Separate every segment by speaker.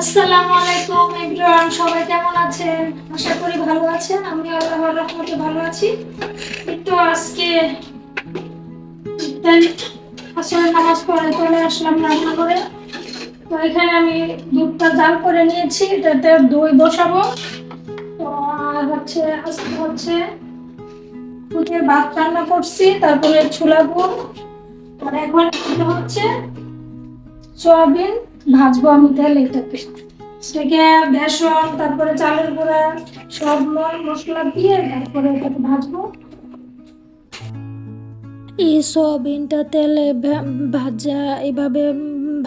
Speaker 1: আসসালামু আলাইকুম এভরিওয়ান, সবাই কেমন আছেন? আশা করি ভালো আছেন। আমি আল্লাহর রহমতে ভালো আছি। তো আজকে আসরের নামাজ পড়ে চলে আসলাম রান্না করে। তো এখানে আমি দুধটা জাল করে নিয়েছি, এটাতে দই বসাবো। তো আর আজকে দুধের ভাত রান্না করছি, তারপরে ছোলা গুড়। আর এখন হচ্ছে সয়াবিন ভাজবো আমি তেলে। সেটাকে বেসন, তারপরে চালের গুঁড়া, সব মশলা দিয়ে তারপরে এটাকে ভাজবো। এই সয়াবিনটা তেলে ভাজা, এভাবে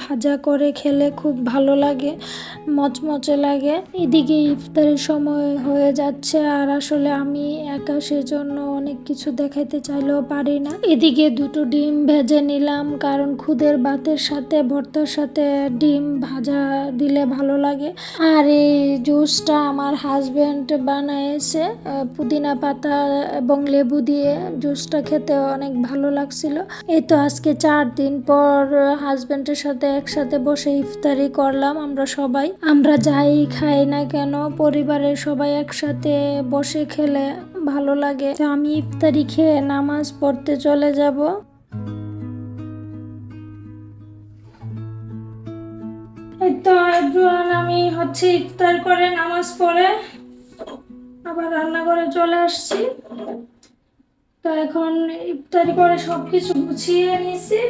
Speaker 1: ভাজা করে খেলে খুব ভালো লাগে, মচমচে লাগে। এদিকে ইফতারের সময় হয়ে যাচ্ছে, আর আসলে আমি একা, সেজন্য অনেক কিছু দেখাইতে চাইলেও পারি না। এদিকে দুটো ডিম ভেজে নিলাম, কারণ খুদের ভাতের সাথে ভর্তার সাথে ডিম ভাজা দিলে ভালো লাগে। আর এই জুসটা আমার হাজবেন্ড বানাইছে, পুদিনা পাতা এবং লেবু দিয়ে। জুসটা খেতে অনেক ভালো লাগছিল। এই তো আজকে 4 দিন পর হাজবেন্ডের সাথে একসাথে বসে ইফতারি করলাম। আমরা যাই খাই না কেন, পরিবারের সবাই একসাথে বসে খেলে ভালো লাগে। তো আমি ইফতারি খেয়ে নামাজ পড়তে চলে যাব। এই তো এভরিওয়ান, আমি ইফতার করে নামাজ পড়ে আবার রান্নাঘরে চলে আসছি। তো এখন ইফতারি করে সবকিছু গুছিয়ে নিয়েছি।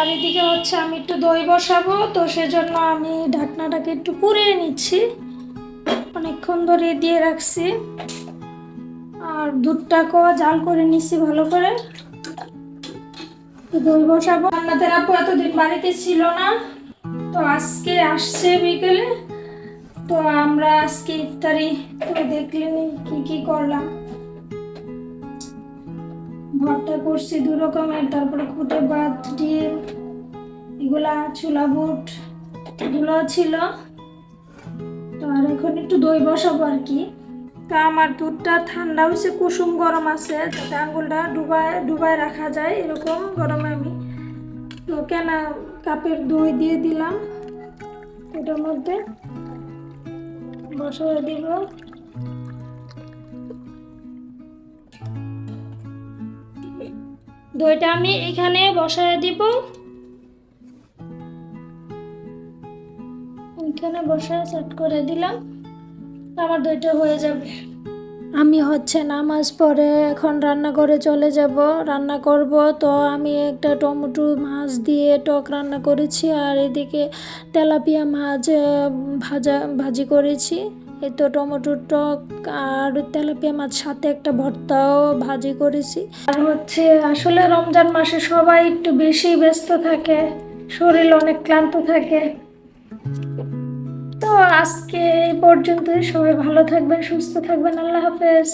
Speaker 1: আর এদিকে আমি একটু দই বসাবো, তো সেজন্য আমি ঢাকনাটাকে একটু পুড়িয়ে নিচ্ছি, অনেকক্ষণ ধরে দিয়ে রাখছি। আর দুধটাকেও জাল করে নিচ্ছি ভালো করে। দই বসাবো। রান্নাদের আপু এতদিন বাড়িতে ছিল না, তো আজকে আসছে বিকেলে। তো আমরা আজকে ইফতারি করে দেখলেন কি কি করলাম। ভর্তা করছি 2 রকমের, তারপরে খুদে ভাত, ডিম, এগুলা ছোলা বুট এগুলো ছিল। তো আর এখন একটু দই বসাবো আর কি। তা আমার দুধটা ঠান্ডা হয়েছে, কুসুম গরম আছে, যাতে আঙুলটা ডুবায় রাখা যায়, এরকম গরমে আমি তো কাপের দই দিয়ে দিলাম। এটার মধ্যে বসায় দিব। দইটা আমি এখানে বসায় দিব, এখানে বসায় সেট করে দিলাম। আমার দইটা হয়ে যাবে। আমি নামাজ পড়ে এখন রান্নাঘরে চলে যাব, রান্না করব। তো আমি একটা টমেটো মাছ দিয়ে টক রান্না করেছি, আর এদিকে তেলাপিয়া মাছ ভাজি করেছি। এই তো টমেটোর টক আর তেলাপিয়া মাছ সাথে একটা ভর্তাও ভাজি করেছি। আর আসলে রমজান মাসে সবাই একটু বেশি ব্যস্ত থাকে, শরীর অনেক ক্লান্ত থাকে। তো আজকে এই পর্যন্তই। সবাই ভালো থাকবেন, সুস্থ থাকবেন। আল্লাহ হাফেজ।